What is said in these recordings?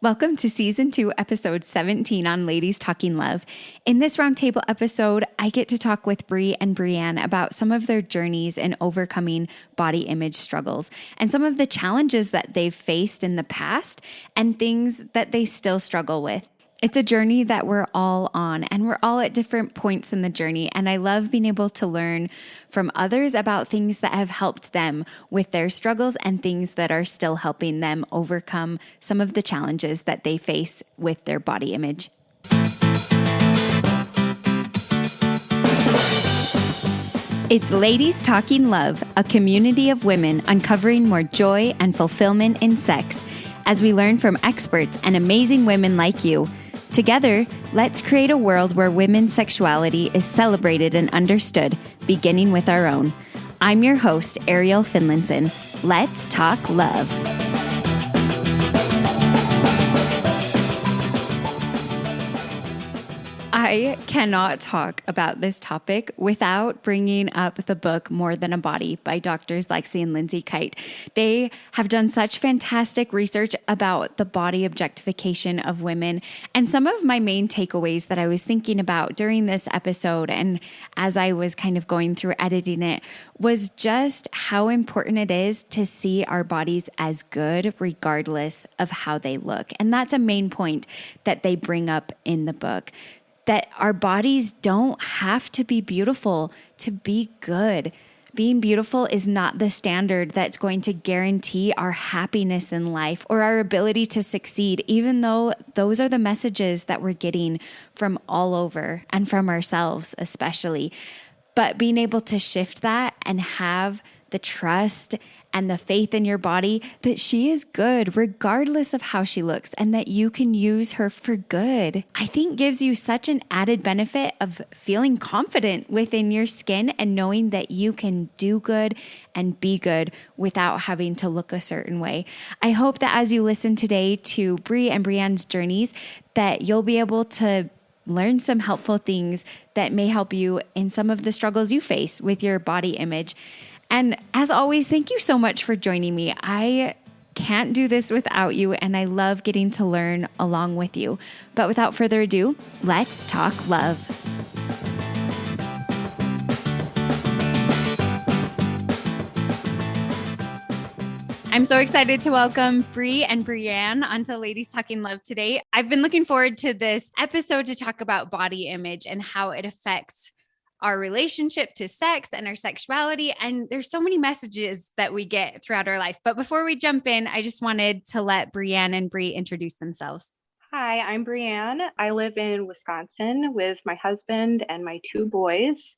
Welcome to Season 2, Episode 17 on Ladies Talking Love. In this roundtable episode, I get to talk with Bree and Brianne about some of their journeys in overcoming body image struggles and some of the challenges that they've faced in the past and things that they still struggle with. It's a journey that we're all on, and we're all at different points in the journey. And I love being able to learn from others about things that have helped them with their struggles and things that are still helping them overcome some of the challenges that they face with their body image. It's Ladies Talking Love, a community of women uncovering more joy and fulfillment in sex as we learn from experts and amazing women like you. Together, let's create a world where women's sexuality is celebrated and understood, beginning with our own. I'm your host, Ariel Finlinson. Let's talk love. I cannot talk about this topic without bringing up the book More Than a Body by Doctors Lexi and Lindsay Kite. They have done such fantastic research about the body objectification of women. And some of my main takeaways that I was thinking about during this episode and as I was kind of going through editing it was just how important it is to see our bodies as good regardless of how they look. And that's a main point that they bring up in the book. That our bodies don't have to be beautiful to be good. Being beautiful is not the standard that's going to guarantee our happiness in life or our ability to succeed, even though those are the messages that we're getting from all over and from ourselves especially. But being able to shift that and have the trust and the faith in your body that she is good regardless of how she looks and that you can use her for good, I think gives you such an added benefit of feeling confident within your skin and knowing that you can do good and be good without having to look a certain way. I hope that as you listen today to Bree and Brianne's journeys, that you'll be able to learn some helpful things that may help you in some of the struggles you face with your body image. And as always, thank you so much for joining me. I can't do this without you, and I love getting to learn along with you. But without further ado, let's talk love. I'm so excited to welcome Bree and Brianne onto Ladies Talking Love today. I've been looking forward to this episode to talk about body image and how it affects our relationship to sex and our sexuality. And there's so many messages that we get throughout our life. But before we jump in, I just wanted to let Brianne and Bree introduce themselves. Hi, I'm Brianne. I live in Wisconsin with my husband and my two boys.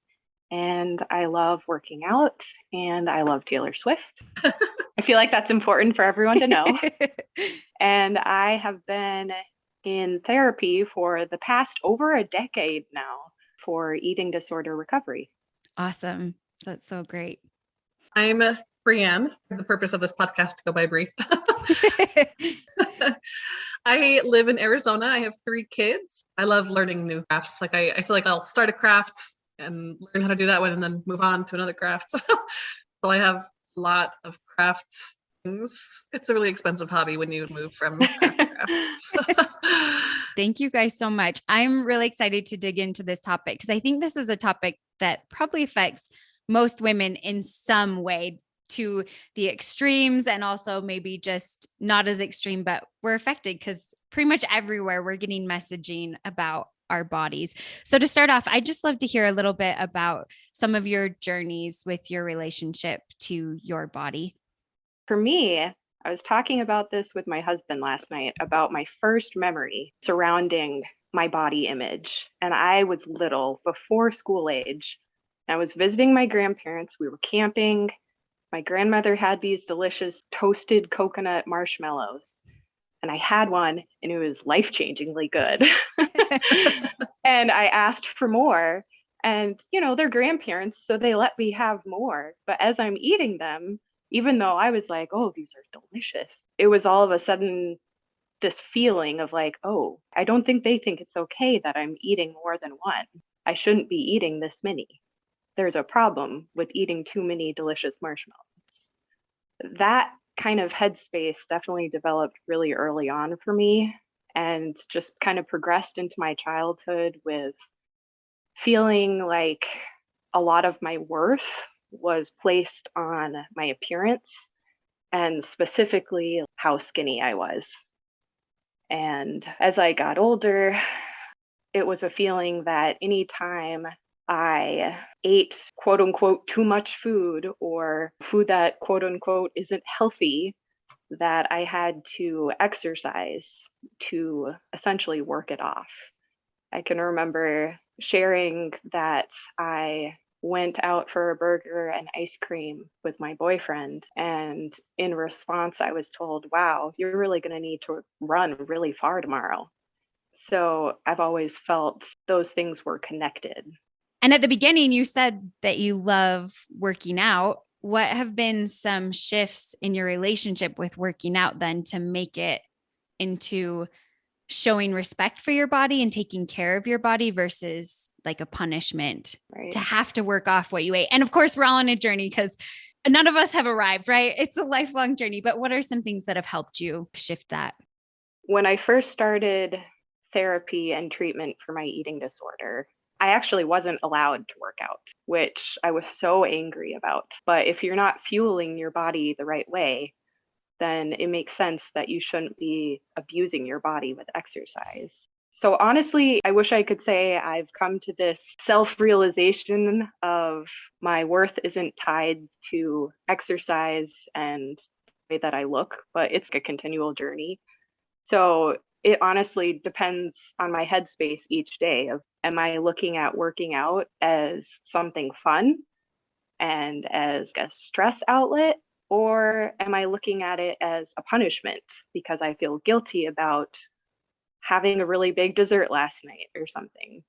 And I love working out and I love Taylor Swift. I feel like that's important for everyone to know. And I have been in therapy for the past over a decade now for eating disorder recovery. Awesome. That's so great. I'm Brianne. The purpose of this podcast to go by Bree. I live in Arizona. I have 3 kids. I love learning new crafts. Like I feel like I'll start a craft and learn how to do that one and then move on to another craft. So I have a lot of crafts things. It's a really expensive hobby when you move from craft to crafts. Thank you guys so much. I'm really excited to dig into this topic because I think this is a topic that probably affects most women in some way to the extremes and also maybe just not as extreme, but we're affected because pretty much everywhere we're getting messaging about our bodies. So to start off, I'd just love to hear a little bit about some of your journeys with your relationship to your body. For me, I was talking about this with my husband last night about my first memory surrounding my body image. And I was little, before school age. I was visiting my grandparents. We were camping. My grandmother had these delicious toasted coconut marshmallows. And I had one and it was life-changingly good. And I asked for more. And, they're grandparents, so they let me have more. But as I'm eating them, even though I was like, oh, these are delicious, it was all of a sudden this feeling of like, oh, I don't think they think it's okay that I'm eating more than one. I shouldn't be eating this many. There's a problem with eating too many delicious marshmallows. That kind of headspace definitely developed really early on for me and just kind of progressed into my childhood with feeling like a lot of my worth was placed on my appearance and specifically how skinny I was. And as I got older, it was a feeling that anytime I ate quote unquote too much food or food that quote unquote isn't healthy, that I had to exercise to essentially work it off. I can remember sharing that I went out for a burger and ice cream with my boyfriend. And in response, I was told, wow, you're really going to need to run really far tomorrow. So I've always felt those things were connected. And at the beginning, you said that you love working out. What have been some shifts in your relationship with working out then to make it into showing respect for your body and taking care of your body versus like a punishment to have to work off what you ate? And of course, we're all on a journey because none of us have arrived, right? It's a lifelong journey. But what are some things that have helped you shift that? When I first started therapy and treatment for my eating disorder, I actually wasn't allowed to work out, which I was so angry about. But if you're not fueling your body the right way, then it makes sense that you shouldn't be abusing your body with exercise. So honestly, I wish I could say I've come to this self-realization of my worth isn't tied to exercise and the way that I look, but it's a continual journey. So it honestly depends on my headspace each day of, am I looking at working out as something fun and as a stress outlet, or am I looking at it as a punishment because I feel guilty about having a really big dessert last night or something?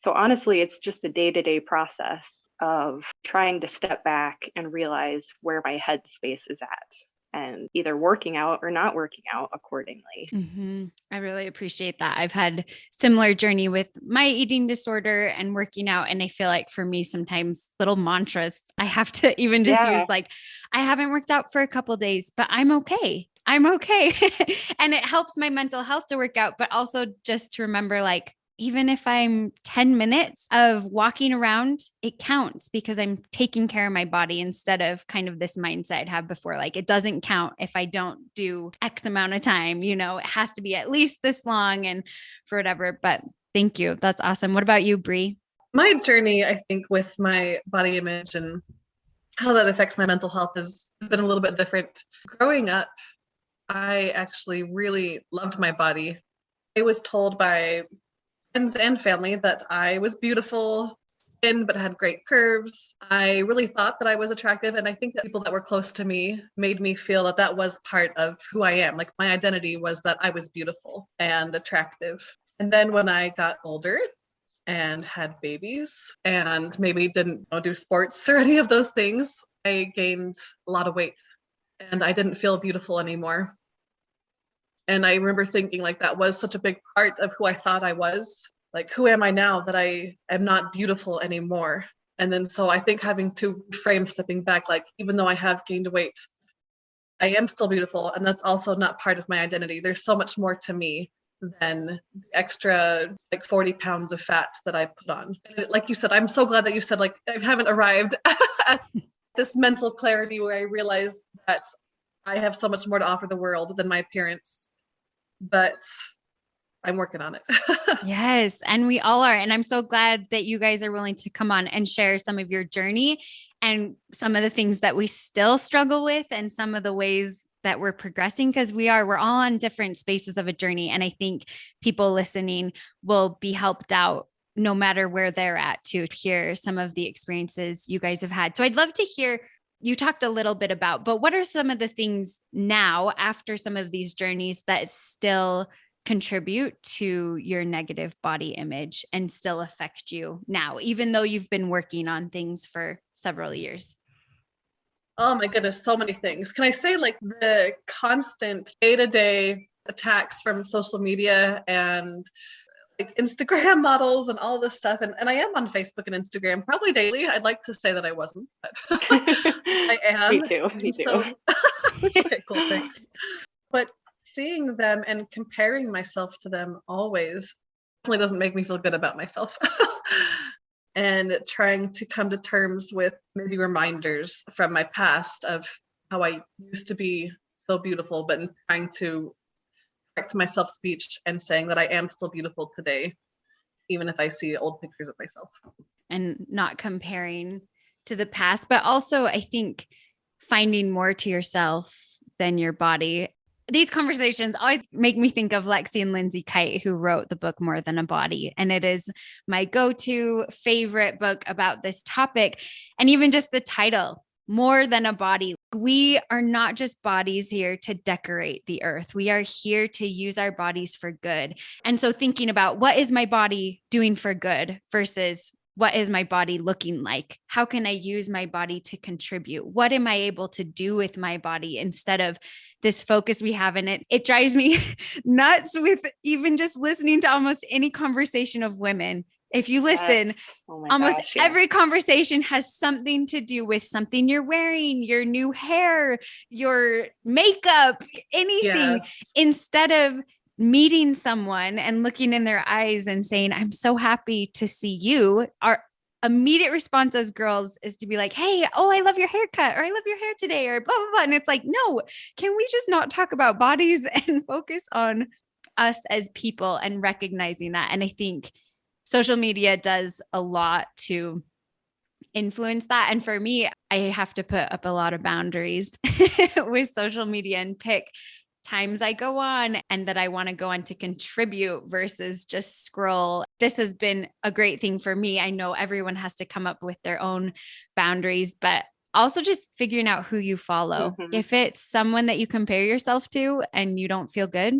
So honestly, it's just a day-to-day process of trying to step back and realize where my headspace is at and either working out or not working out accordingly. Mm-hmm. I really appreciate that. I've had similar journey with my eating disorder and working out. And I feel like for me, sometimes little mantras I have to even just use, like, I haven't worked out for a couple of days, but I'm okay. I'm okay. And it helps my mental health to work out, but also just to remember, like, even if I'm 10 minutes of walking around, it counts because I'm taking care of my body instead of kind of this mindset I'd have before. Like, it doesn't count if I don't do X amount of time, it has to be at least this long and for whatever. But thank you. That's awesome. What about you, Bree? My journey, I think, with my body image and how that affects my mental health has been a little bit different. Growing up, I actually really loved my body. I was told by friends and family that I was beautiful, thin, but had great curves. I really thought that I was attractive. And I think that people that were close to me made me feel that that was part of who I am. Like, my identity was that I was beautiful and attractive. And then when I got older and had babies and maybe didn't do sports or any of those things, I gained a lot of weight and I didn't feel beautiful anymore. And I remember thinking, like, that was such a big part of who I thought I was. Like, who am I now that I am not beautiful anymore? And then so I think having to frame stepping back, like, even though I have gained weight, I am still beautiful. And that's also not part of my identity. There's so much more to me than the extra, like, 40 pounds of fat that I put on. And like you said, I'm so glad that you said, like, I haven't arrived at this mental clarity where I realize that I have so much more to offer the world than my appearance. But I'm working on it. Yes. And we all are. And I'm so glad that you guys are willing to come on and share some of your journey and some of the things that we still struggle with and some of the ways that we're progressing, because we're all on different spaces of a journey. And I think people listening will be helped out no matter where they're at to hear some of the experiences you guys have had. So I'd love to hear, you talked a little bit about, but what are some of the things now after some of these journeys that still contribute to your negative body image and still affect you now, even though you've been working on things for several years? Oh my goodness, so many things. Can I say, like, the constant day-to-day attacks from social media and like Instagram models and all this stuff. And I am on Facebook and Instagram probably daily. I'd like to say that I wasn't, but I am. Me too. So Okay, cool, thanks. But seeing them and comparing myself to them always definitely doesn't make me feel good about myself. And trying to come to terms with maybe reminders from my past of how I used to be so beautiful, but trying to correct my self speech and saying that I am still beautiful today, even if I see old pictures of myself. And not comparing to the past, but also I think finding more to yourself than your body. These conversations always make me think of Lexi and Lindsay Kite, who wrote the book More Than a Body. And it is my go-to favorite book about this topic. And even just the title, More Than a Body. We are not just bodies here to decorate the earth. We are here to use our bodies for good. And so thinking about what is my body doing for good versus what is my body looking like? How can I use my body to contribute? What am I able to do with my body instead of this focus we have in it? It drives me nuts with even just listening to almost any conversation of women. If you listen, Yes. Oh my almost gosh, yes. every conversation has something to do with something you're wearing, your new hair, your makeup, anything, Yes. instead of meeting someone and looking in their eyes and saying, I'm so happy to see you. Our immediate response as girls is to be like, hey, oh, I love your haircut, or I love your hair today, or blah, blah, blah. And it's like, no, can we just not talk about bodies and focus on us as people and recognizing that? And I think social media does a lot to influence that. And for me, I have to put up a lot of boundaries with social media and pick times I go on and that I want to go on to contribute versus just scroll. This has been a great thing for me. I know everyone has to come up with their own boundaries, but also just figuring out who you follow. Mhm. If it's someone that you compare yourself to and you don't feel good,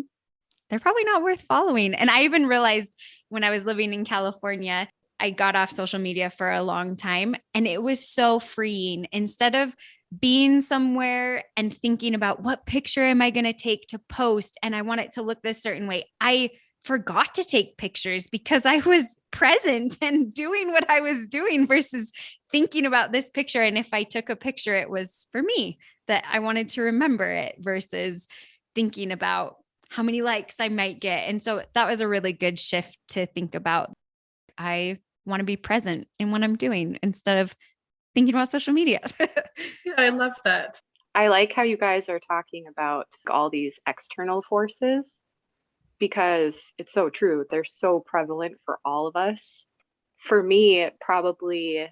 they're probably not worth following. And I even realized when I was living in California, I got off social media for a long time and it was so freeing. Instead of being somewhere and thinking about what picture am I going to take to post and I want it to look this certain way, I forgot to take pictures because I was present and doing what I was doing versus thinking about this picture. And if I took a picture, it was for me, that I wanted to remember it versus thinking about how many likes I might get. And so that was a really good shift to think about. I want to be present in what I'm doing instead of thinking about social media. Yeah, I love that. I like how you guys are talking about all these external forces because it's so true. They're so prevalent for all of us. For me, probably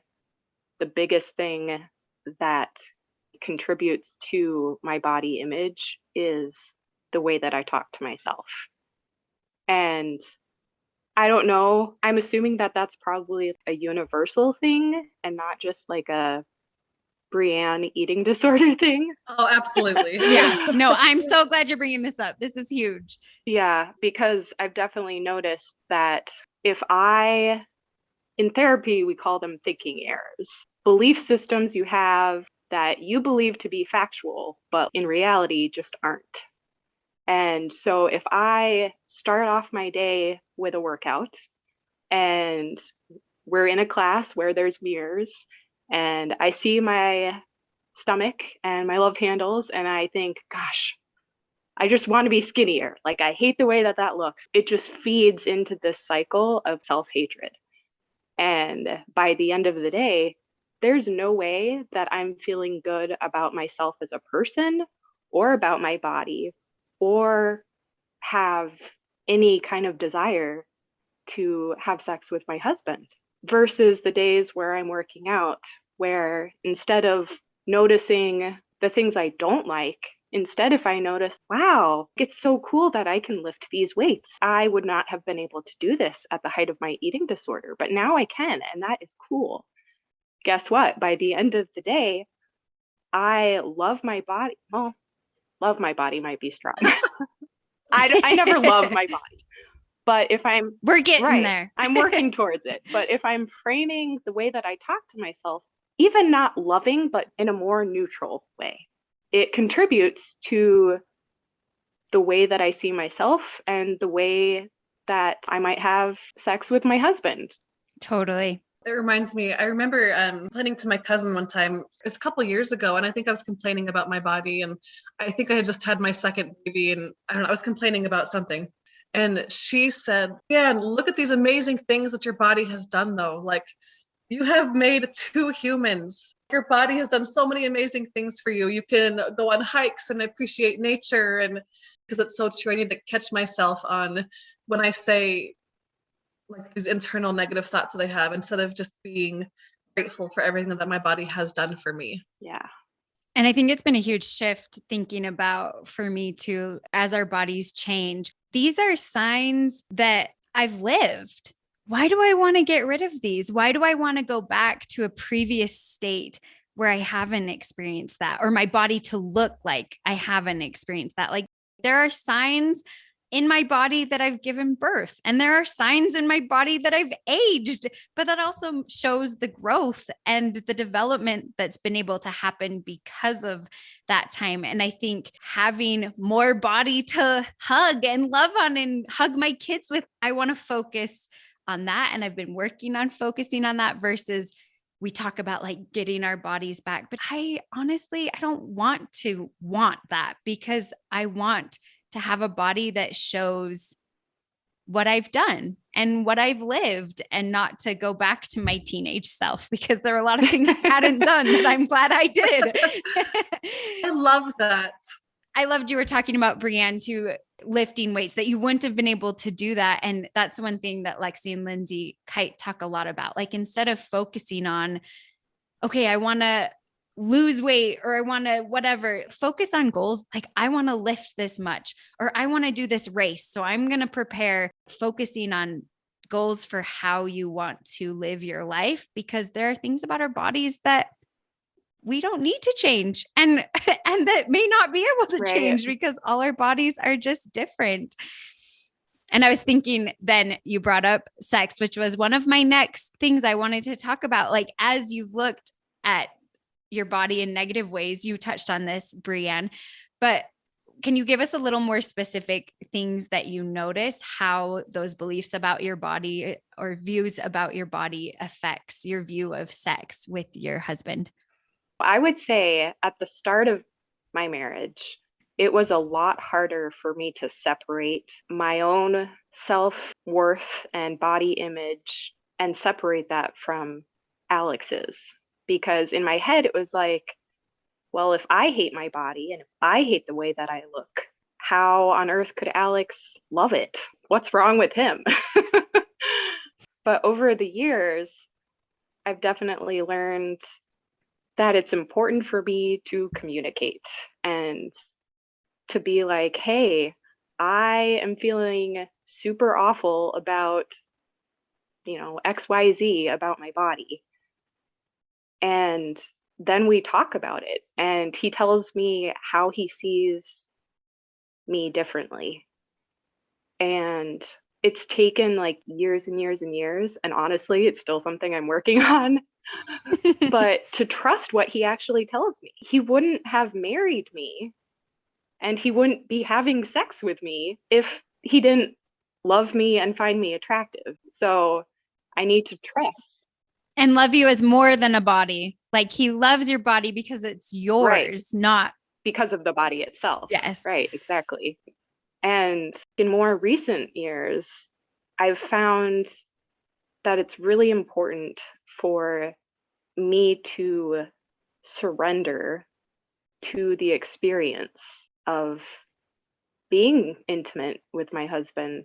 the biggest thing that contributes to my body image is the way that I talk to myself. And I don't know, I'm assuming that that's probably a universal thing and not just like a Brienne eating disorder thing. Oh, absolutely. Yeah. No, I'm so glad you're bringing this up. This is huge. Yeah, because I've definitely noticed that in therapy, we call them thinking errors, belief systems you have that you believe to be factual, but in reality just aren't. And so if I start off my day with a workout and we're in a class where there's mirrors and I see my stomach and my love handles and I think, gosh, I just want to be skinnier. Like I hate the way that that looks. It just feeds into this cycle of self-hatred. And by the end of the day, there's no way that I'm feeling good about myself as a person or about my body or have any kind of desire to have sex with my husband versus the days where I'm working out, where instead of noticing the things I don't like, instead, if I notice, wow, it's so cool that I can lift these weights. I would not have been able to do this at the height of my eating disorder, but now I can, and that is cool. Guess what? By the end of the day, I love my body. Well, love my body might be strong. I never love my body. But if We're getting right, there. I'm working towards it. But if I'm framing the way that I talk to myself, even not loving, but in a more neutral way, it contributes to the way that I see myself and the way that I might have sex with my husband. Totally. It reminds me, I remember complaining to my cousin one time, it was a couple years ago, and I think I was complaining about my body. And I think I had just had my second baby, and I don't know, I was complaining about something. And she said, yeah, look at these amazing things that your body has done, though. Like, you have made 2 humans. Your body has done so many amazing things for you. You can go on hikes and appreciate nature. And because it's so true, I need to catch myself on when I say like these internal negative thoughts that I have, instead of just being grateful for everything that my body has done for me. Yeah. And I think it's been a huge shift thinking about for me too, as our bodies change. These are signs that I've lived. Why do I want to get rid of these? Why do I want to go back to a previous state where I haven't experienced that, or my body to look like I haven't experienced that? Like, there are signs in my body that I've given birth, and there are signs in my body that I've aged, but that also shows the growth and the development that's been able to happen because of that time. And I think having more body to hug and love on and hug my kids with, I want to focus on that. And I've been working on focusing on that versus we talk about like getting our bodies back. But I don't want that, because I want to have a body that shows what I've done and what I've lived, and not to go back to my teenage self, because there are a lot of things I hadn't done that I'm glad I did. I love that. I loved you were talking about, Brianne, to lifting weights, that you wouldn't have been able to do that. And that's one thing that Lexi and Lindsay Kite talk a lot about. Like, instead of focusing on, okay, I want to lose weight, or I want to whatever, focus on goals. Like, I want to lift this much, or I want to do this race. So I'm going to prepare, focusing on goals for how you want to live your life, because there are things about our bodies that we don't need to change, and that may not be able to change, because all our bodies are just different. And I was thinking, then you brought up sex, which was one of my next things I wanted to talk about. Like, as you've looked at your body in negative ways, you touched on this, Brianne, but can you give us a little more specific things that you notice, how those beliefs about your body or views about your body affects your view of sex with your husband? I would say at the start of my marriage, it was a lot harder for me to separate my own self-worth and body image and separate that from Alex's. Because in my head, it was like, well, if I hate my body and if I hate the way that I look, how on earth could Alex love it? What's wrong with him? But over the years, I've definitely learned that it's important for me to communicate and to be like, hey, I am feeling super awful about, XYZ about my body. And then we talk about it, and he tells me how he sees me differently. And it's taken like years and years and years. And honestly, it's still something I'm working on. But to trust what he actually tells me. He wouldn't have married me, and he wouldn't be having sex with me if he didn't love me and find me attractive. So I need to trust. And love you as more than a body. Like, he loves your body because it's yours, Right. not Because of the body itself. Yes. Right, exactly. And in more recent years, I've found that it's really important for me to surrender to the experience of being intimate with my husband,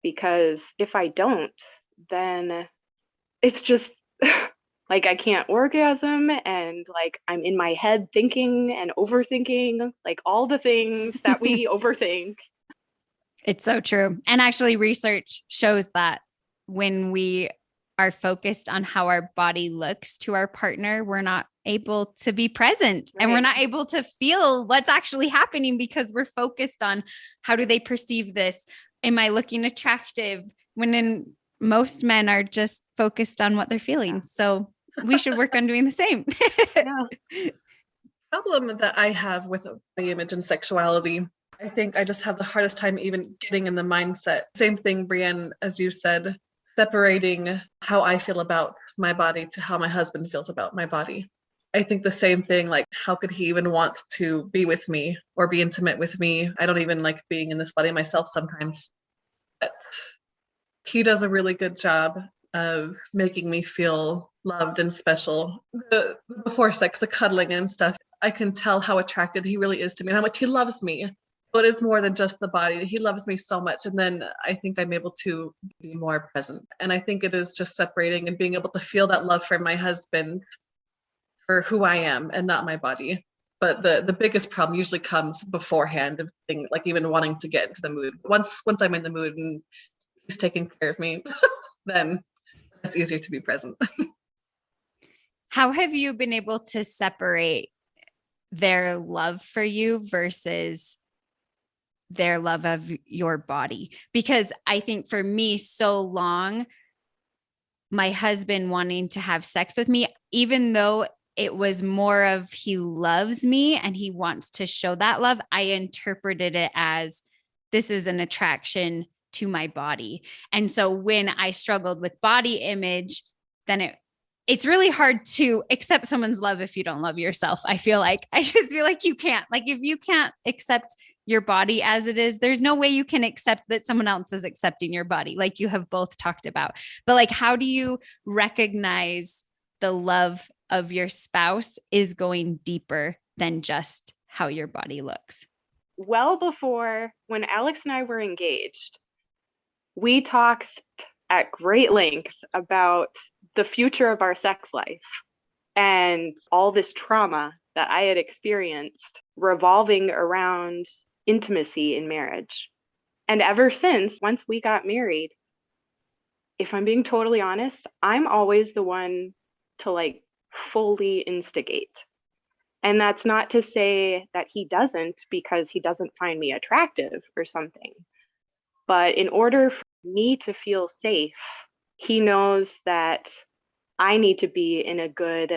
because if I don't, then it's just like I can't orgasm, and like I'm in my head thinking and overthinking like all the things that we overthink. It's so true. And actually, research shows that when we are focused on how our body looks to our partner, we're not able to be present, and we're not able to feel what's actually happening, because we're focused on how do they perceive this? Am I looking attractive? When most men are just focused on what they're feeling. Yeah. So we should work on doing the same. Yeah. Problem that I have with body image and sexuality, I think I just have the hardest time even getting in the mindset. Same thing, Brianne, as you said, separating how I feel about my body to how my husband feels about my body. I think the same thing, like, how could he even want to be with me or be intimate with me? I don't even like being in this body myself sometimes. But he does a really good job of making me feel loved and special. Before sex, the cuddling and stuff, I can tell how attracted he really is to me and how much he loves me. So it is more than just the body. He loves me so much. And then I think I'm able to be more present. And I think it is just separating and being able to feel that love for my husband for who I am and not my body. But the biggest problem usually comes beforehand of being, like, even wanting to get into the mood. Once I'm in the mood and he's taking care of me, then it's easier to be present. How have you been able to separate their love for you versus their love of your body? Because I think for me, so long, my husband wanting to have sex with me, even though it was more of he loves me and he wants to show that love, I interpreted it as this is an attraction to my body. And so when I struggled with body image, then it's really hard to accept someone's love if you don't love yourself. I just feel like you can't. Like, if you can't accept your body as it is, there's no way you can accept that someone else is accepting your body, like you have both talked about. But like, how do you recognize the love of your spouse is going deeper than just how your body looks? Well, before, when Alex and I were engaged, we talked at great length about the future of our sex life and all this trauma that I had experienced revolving around intimacy in marriage. And ever since, once we got married, if I'm being totally honest, I'm always the one to like fully instigate. And that's not to say that he doesn't, because he doesn't find me attractive or something. But in order for me to feel safe, he knows that I need to be in a good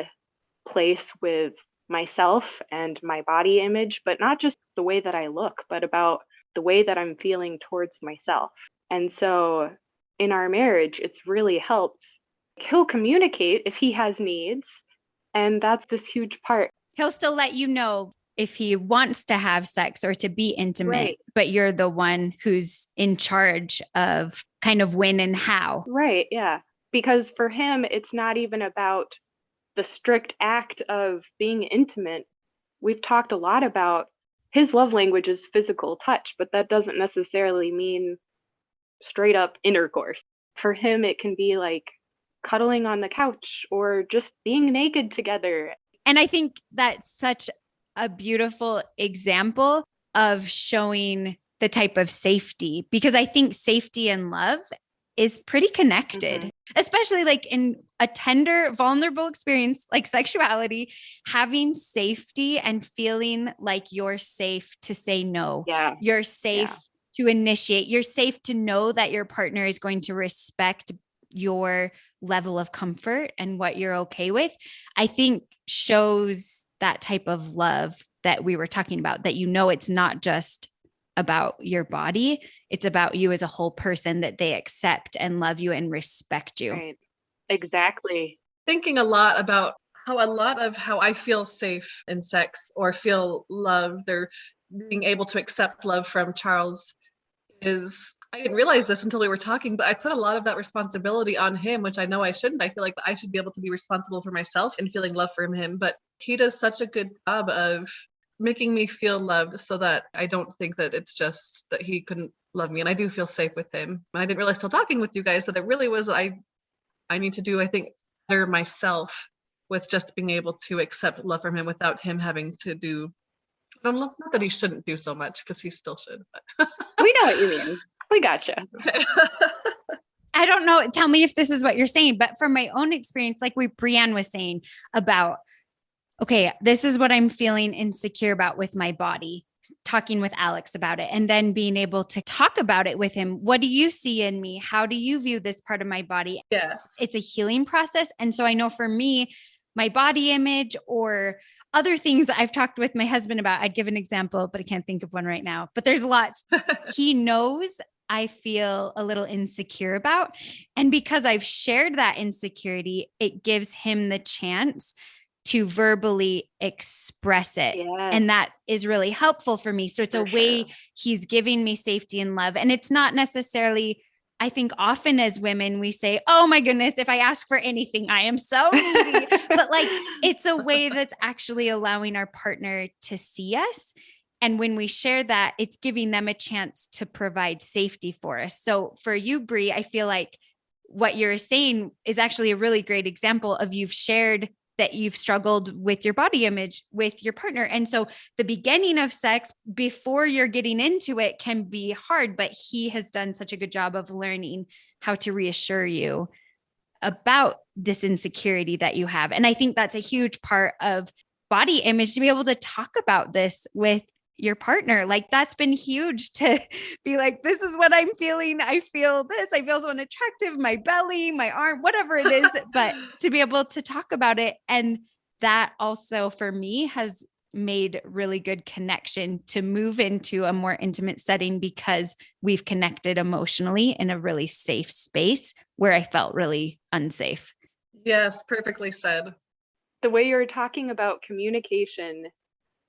place with myself and my body image, but not just the way that I look, but about the way that I'm feeling towards myself. And so in our marriage, it's really helped. He'll communicate if he has needs, and that's this huge part. He'll still let you know if he wants to have sex or to be intimate, Right. But you're the one who's in charge of kind of when and how. Right, yeah. Because for him, it's not even about the strict act of being intimate. We've talked a lot about his love language is physical touch, but that doesn't necessarily mean straight up intercourse. For him, it can be like cuddling on the couch or just being naked together. And I think that's such a beautiful example of showing the type of safety, because I think safety and love is pretty connected, especially like in a tender, vulnerable experience like sexuality, having safety and feeling like you're safe to say no. Yeah. You're safe to initiate. You're safe to know that your partner is going to respect your level of comfort and what you're okay with, I think shows that type of love that we were talking about, that it's not just about your body, it's about you as a whole person, that they accept and love you and respect you. Right. Exactly. Thinking a lot about how a lot of how I feel safe in sex or feel loved or being able to accept love from Charles is, I didn't realize this until we were talking, but I put a lot of that responsibility on him, which I know I shouldn't. I feel like I should be able to be responsible for myself and feeling love from him, but he does such a good job of making me feel loved so that I don't think that it's just that he couldn't love me, and I do feel safe with him. And I didn't realize till talking with you guys that it really was, I need to do, I think, better myself with just being able to accept love from him without him having to do, not that he shouldn't do so much, because he still should, but We know what you mean. We gotcha. okay. I don't know. Tell me if this is what you're saying, but from my own experience, like Brianne was saying about, okay, this is what I'm feeling insecure about with my body, talking with Alex about it, and then being able to talk about it with him. What do you see in me? How do you view this part of my body? Yes. It's a healing process. And so I know for me, my body image or other things that I've talked with my husband about, I'd give an example, but I can't think of one right now, but there's lots. He knows I feel a little insecure about. And because I've shared that insecurity, it gives him the chance to verbally express it. Yes, And that is really helpful for me. So it's a for way sure. he's giving me safety and love. And it's not necessarily, I think often as women, we say, oh my goodness, if I ask for anything, I am so needy. But like, it's a way that's actually allowing our partner to see us. And when we share that, it's giving them a chance to provide safety for us. So for you, Bree, I feel like what you're saying is actually a really great example of you've shared that you've struggled with your body image with your partner. And so the beginning of sex before you're getting into it can be hard, but he has done such a good job of learning how to reassure you about this insecurity that you have. And I think that's a huge part of body image, to be able to talk about this with your partner. Like that's been huge, to be like, this is what I'm feeling. I feel this. I feel so unattractive, my belly, my arm, whatever it is, but to be able to talk about it. And that also for me has made really good connection to move into a more intimate setting, because we've connected emotionally in a really safe space where I felt really unsafe. Yes, perfectly said. The way you're talking about communication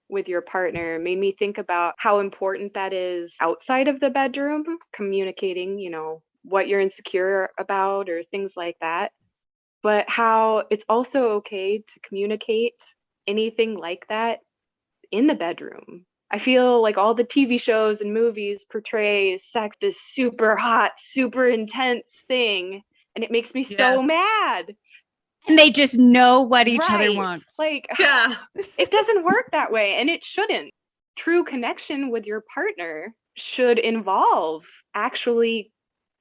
with your partner made me think about how important that is outside of the bedroom, communicating, what you're insecure about or things like that, but how it's also okay to communicate anything like that in the bedroom. I feel like all the TV shows and movies portray sex this super hot, super intense thing, and it makes me so Yes. mad. And they just know what each other Right. wants. Like, Yeah. it doesn't work that way, and it shouldn't. True connection with your partner should involve actually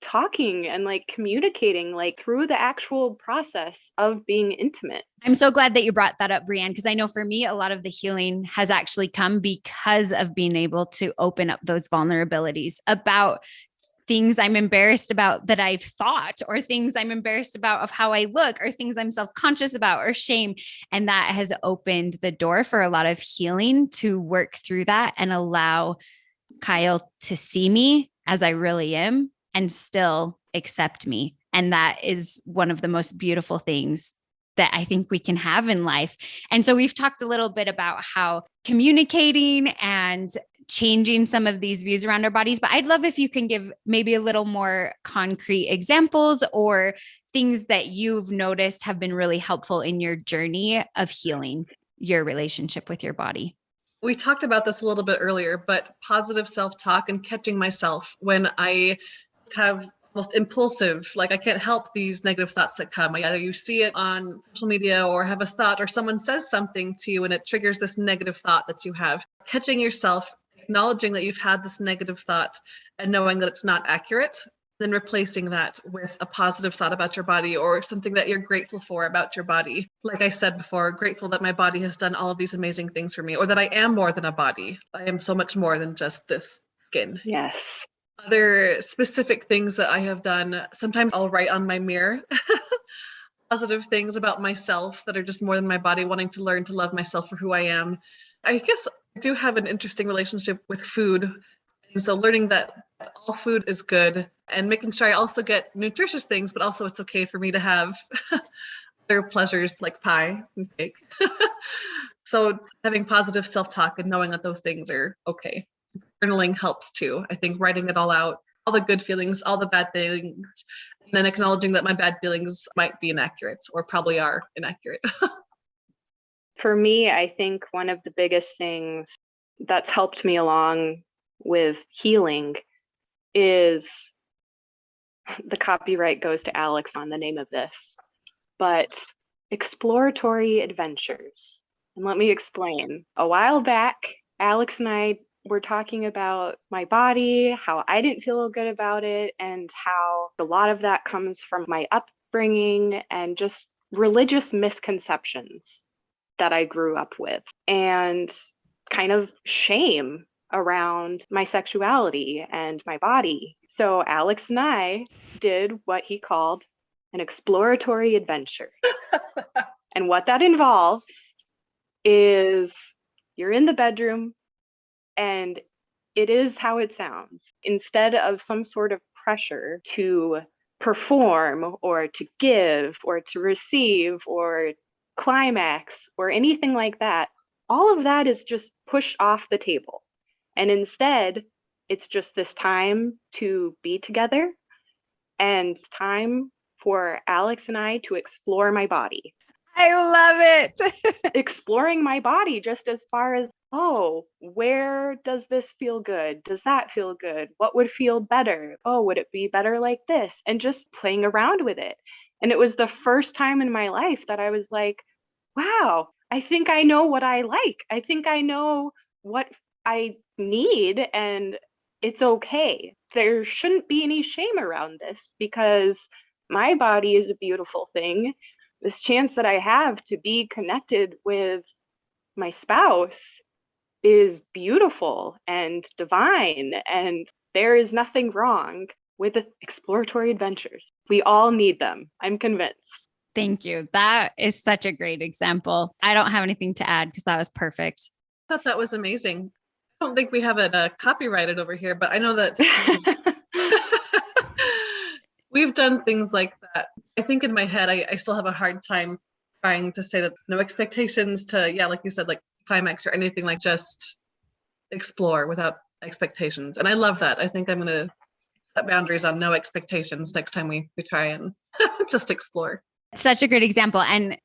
talking and like communicating like through the actual process of being intimate. I'm so glad that you brought that up, Brianne, because I know for me, a lot of the healing has actually come because of being able to open up those vulnerabilities about things I'm embarrassed about that I've thought, or things I'm embarrassed about of how I look, or things I'm self-conscious about, or shame. And that has opened the door for a lot of healing to work through that and allow Kyle to see me as I really am and still accept me. And that is one of the most beautiful things that I think we can have in life. And so we've talked a little bit about how communicating and changing some of these views around our bodies, but I'd love if you can give maybe a little more concrete examples or things that you've noticed have been really helpful in your journey of healing your relationship with your body. We talked about this a little bit earlier, but positive self-talk and catching myself when I have most impulsive, like I can't help these negative thoughts that come. Either you see it on social media or have a thought, or someone says something to you and it triggers this negative thought that you have. Catching yourself, acknowledging that you've had this negative thought and knowing that it's not accurate, then replacing that with a positive thought about your body or something that you're grateful for about your body. Like I said before, grateful that my body has done all of these amazing things for me, or that I am more than a body. I am so much more than just this skin. Yes. Other specific things that I have done, sometimes I'll write on my mirror positive things about myself that are just more than my body, wanting to learn to love myself for who I am. I guess I do have an interesting relationship with food. And so learning that all food is good and making sure I also get nutritious things, but also it's okay for me to have other pleasures like pie and cake. So having positive self-talk and knowing that those things are okay. Journaling helps too. I think writing it all out, all the good feelings, all the bad feelings, and then acknowledging that my bad feelings might be inaccurate or probably are inaccurate. For me, I think one of the biggest things that's helped me along with healing is, the copyright goes to Alex on the name of this, but exploratory adventures. And let me explain. A while back, Alex and I were talking about my body, how I didn't feel good about it, and how a lot of that comes from my upbringing and just religious misconceptions that I grew up with, and kind of shame around my sexuality and my body. So Alex and I did what he called an exploratory adventure. And what that involves is you're in the bedroom and it is how it sounds. Instead of some sort of pressure to perform or to give or to receive or climax or anything like that, all of that is just pushed off the table. And instead, it's just this time to be together and time for Alex and I to explore my body. I love it. Exploring my body just as far as, oh, where does this feel good? Does that feel good? What would feel better? Oh, would it be better like this? And just playing around with it. And it was the first time in my life that I was like, wow, I think I know what I like. I think I know what I need, and it's okay. There shouldn't be any shame around this because my body is a beautiful thing. This chance that I have to be connected with my spouse is beautiful and divine, and there is nothing wrong with exploratory adventures. We all need them. I'm convinced. Thank you. That is such a great example. I don't have anything to add because that was perfect. I thought that was amazing. I don't think we have it copyrighted over here, but I know that we've done things like that. I think in my head, I still have a hard time trying to say that no expectations to, yeah, like you said, like climax or anything, like just explore without expectations. And I love that. I think I'm going to set boundaries on no expectations next time we try and just explore. Such a great example. And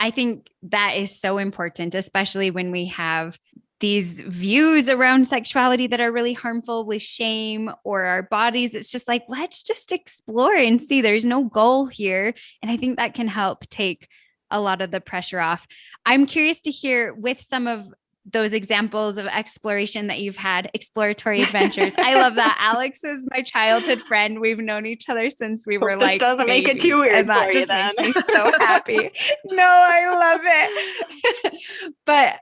I think that is so important, especially when we have these views around sexuality that are really harmful with shame or our bodies. It's just like, let's just explore and see there's no goal here. And I think that can help take a lot of the pressure off. I'm curious to hear with some of those examples of exploration that you've had, exploratory adventures. I love that. Alex is my childhood friend. We've known each other since we were like doesn't babies, make it too weird and that for just you, makes then. me so happy. No, I love it. But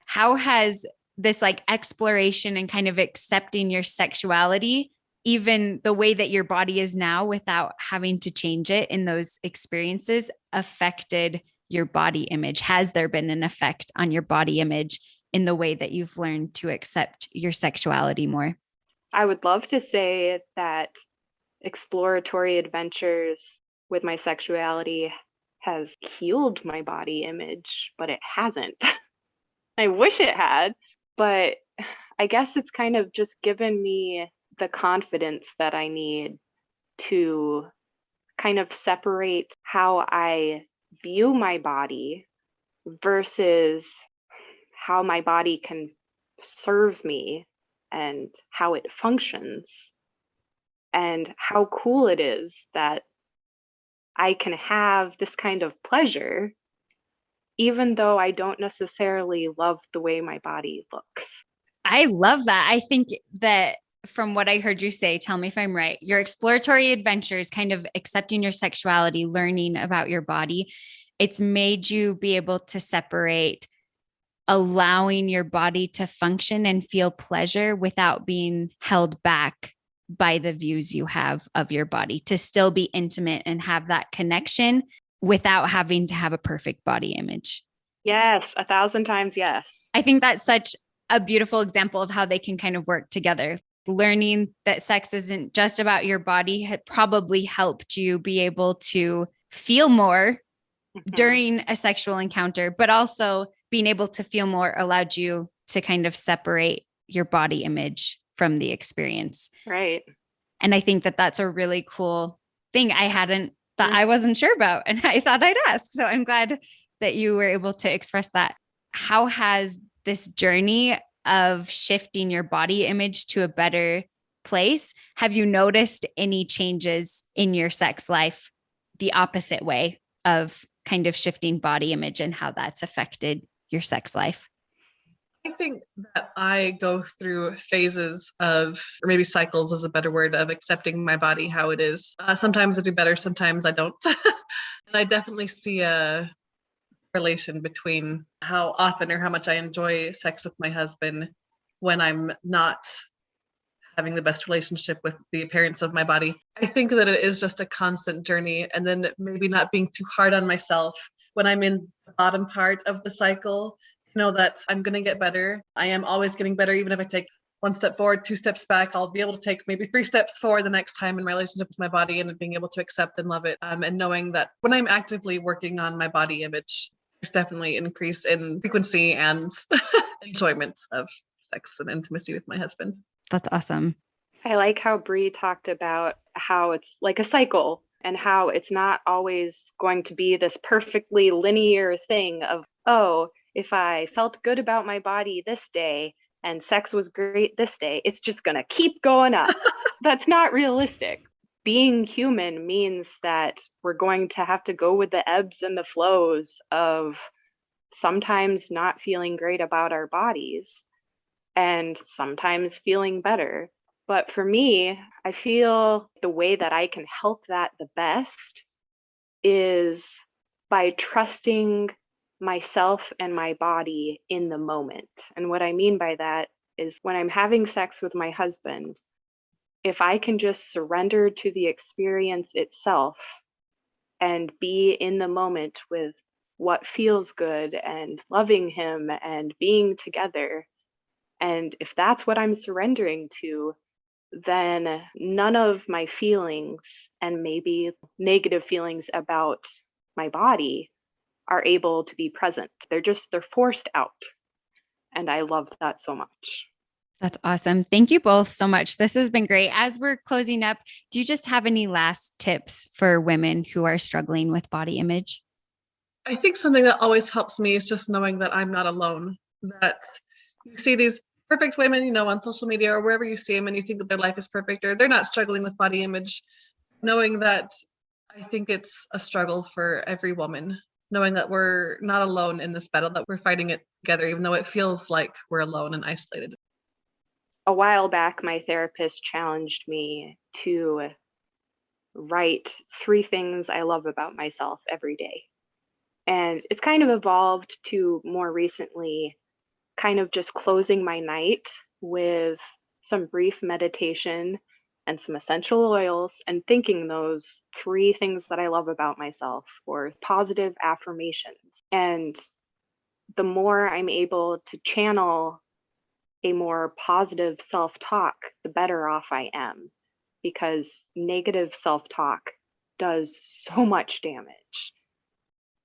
how has this like exploration and kind of accepting your sexuality, even the way that your body is now without having to change it in those experiences, affected your body image? Has there been an effect on your body image in the way that you've learned to accept your sexuality more? I would love to say that exploratory adventures with my sexuality has healed my body image, but it hasn't. I wish it had, but I guess it's kind of just given me the confidence that I need to kind of separate how I view my body versus how my body can serve me and how it functions, and how cool it is that I can have this kind of pleasure even though I don't necessarily love the way my body looks. I love that. I think that from what I heard you say, tell me if I'm right, your exploratory adventures, kind of accepting your sexuality, learning about your body, it's made you be able to separate allowing your body to function and feel pleasure without being held back by the views you have of your body, to still be intimate and have that connection without having to have a perfect body image. Yes, 1,000 times yes. I think that's such a beautiful example of how they can kind of work together. Learning that sex isn't just about your body had probably helped you be able to feel more during a sexual encounter, but also being able to feel more allowed you to kind of separate your body image from the experience. Right. And I think that that's a really cool thing I wasn't sure about, and I thought I'd ask. So I'm glad that you were able to express that. How has this journey of shifting your body image to a better place, have you noticed any changes in your sex life the opposite way of kind of shifting body image and how that's affected your sex life? I think that I go through phases of, or maybe cycles is a better word, of accepting my body how it is. Sometimes I do better, sometimes I don't. And I definitely see a relation between how often or how much I enjoy sex with my husband when I'm not having the best relationship with the appearance of my body. I think that it is just a constant journey, and then maybe not being too hard on myself when I'm in the bottom part of the cycle. Know that I'm going to get better. I am always getting better, even if I take one step forward, two steps back. I'll be able to take maybe 3 steps forward the next time in my relationship with my body, and being able to accept and love it. And knowing that when I'm actively working on my body image, there's definitely increase in frequency and enjoyment of sex and intimacy with my husband. That's awesome. I like how Bree talked about how it's like a cycle and how it's not always going to be this perfectly linear thing of, oh, if I felt good about my body this day and sex was great this day, it's just going to keep going up. That's not realistic. Being human means that we're going to have to go with the ebbs and the flows of sometimes not feeling great about our bodies and sometimes feeling better. But for me, I feel the way that I can help that the best is by trusting myself and my body in the moment. And what I mean by that is when I'm having sex with my husband, if I can just surrender to the experience itself and be in the moment with what feels good and loving him and being together, and if that's what I'm surrendering to, then none of my feelings and maybe negative feelings about my body are able to be present. They're forced out. And I love that so much. That's awesome. Thank you both so much. This has been great. As we're closing up, do you just have any last tips for women who are struggling with body image? I think something that always helps me is just knowing that I'm not alone, that you see these perfect women, on social media or wherever you see them, and you think that their life is perfect or they're not struggling with body image. Knowing that I think it's a struggle for every woman, knowing that we're not alone in this battle, that we're fighting it together, even though it feels like we're alone and isolated. A while back, my therapist challenged me to write 3 things I love about myself every day. And it's kind of evolved to more recently kind of just closing my night with some brief meditation and some essential oils and thinking those 3 things that I love about myself or positive affirmations. And the more I'm able to channel a more positive self-talk, the better off I am, because negative self-talk does so much damage.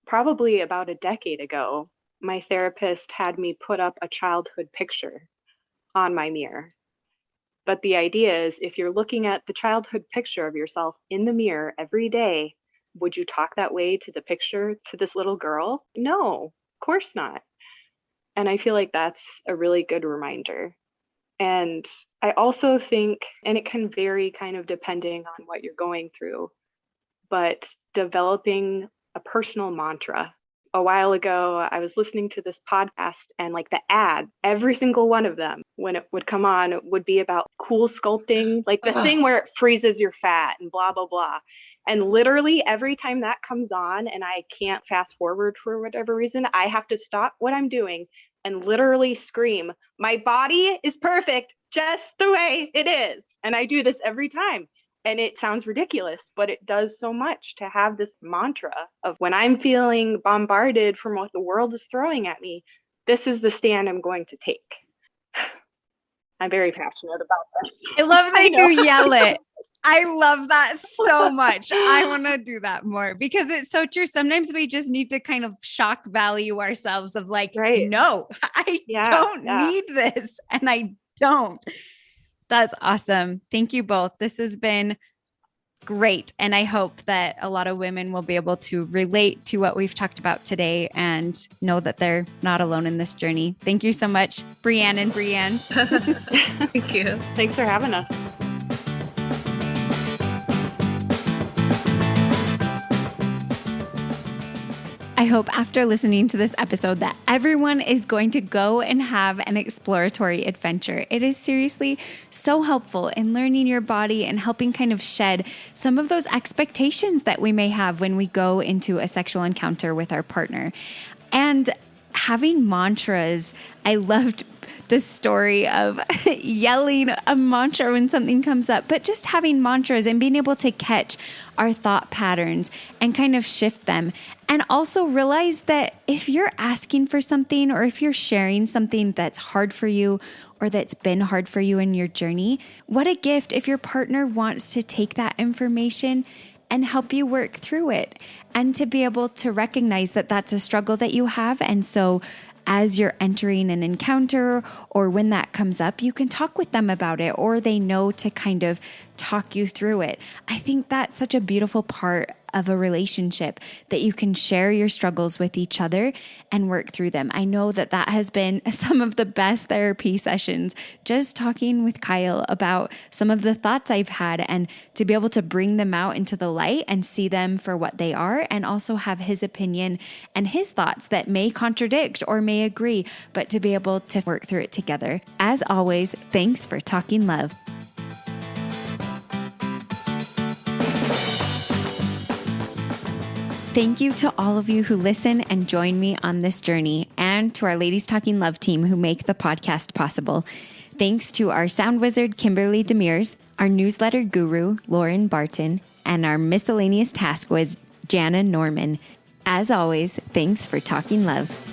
Probably about a decade ago, my therapist had me put up a childhood picture on my mirror. But the idea is if you're looking at the childhood picture of yourself in the mirror every day, would you talk that way to the picture, to this little girl? No, of course not. And I feel like that's a really good reminder. And I also think, and it can vary kind of depending on what you're going through, but developing a personal mantra. A while ago, I was listening to this podcast and like the ad, every single one of them, when it would come on, would be about cool sculpting, like the thing where it freezes your fat and blah, blah, blah. And literally every time that comes on and I can't fast forward for whatever reason, I have to stop what I'm doing and literally scream, my body is perfect just the way it is. And I do this every time. And it sounds ridiculous, but it does so much to have this mantra of when I'm feeling bombarded from what the world is throwing at me, this is the stand I'm going to take. I'm very passionate about this. I love that you yell it. I love that so much. I want to do that more because it's so true. Sometimes we just need to kind of shock value ourselves of like, no, I don't need this. And I don't. That's awesome. Thank you both. This has been great. And I hope that a lot of women will be able to relate to what we've talked about today and know that they're not alone in this journey. Thank you so much, Brianne and Brianne. Thank you. Thanks for having us. I hope after listening to this episode that everyone is going to go and have an exploratory adventure. It is seriously so helpful in learning your body and helping kind of shed some of those expectations that we may have when we go into a sexual encounter with our partner. And having mantras, I loved the story of yelling a mantra when something comes up, but just having mantras and being able to catch our thought patterns and kind of shift them. And also realize that if you're asking for something or if you're sharing something that's hard for you or that's been hard for you in your journey, what a gift if your partner wants to take that information and help you work through it, and to be able to recognize that that's a struggle that you have. And so as you're entering an encounter or when that comes up, you can talk with them about it, or they know to kind of talk you through it. I think that's such a beautiful part of a relationship, that you can share your struggles with each other and work through them. I know that that has been some of the best therapy sessions, just talking with Kyle about some of the thoughts I've had, and to be able to bring them out into the light and see them for what they are, and also have his opinion and his thoughts that may contradict or may agree, but to be able to work through it together. As always, thanks for talking love. Thank you to all of you who listen and join me on this journey, and to our Ladies Talking Love team who make the podcast possible. Thanks to our sound wizard, Kimberly Demers, our newsletter guru, Lauren Barton, and our miscellaneous task whiz, Jana Norman. As always, thanks for talking love.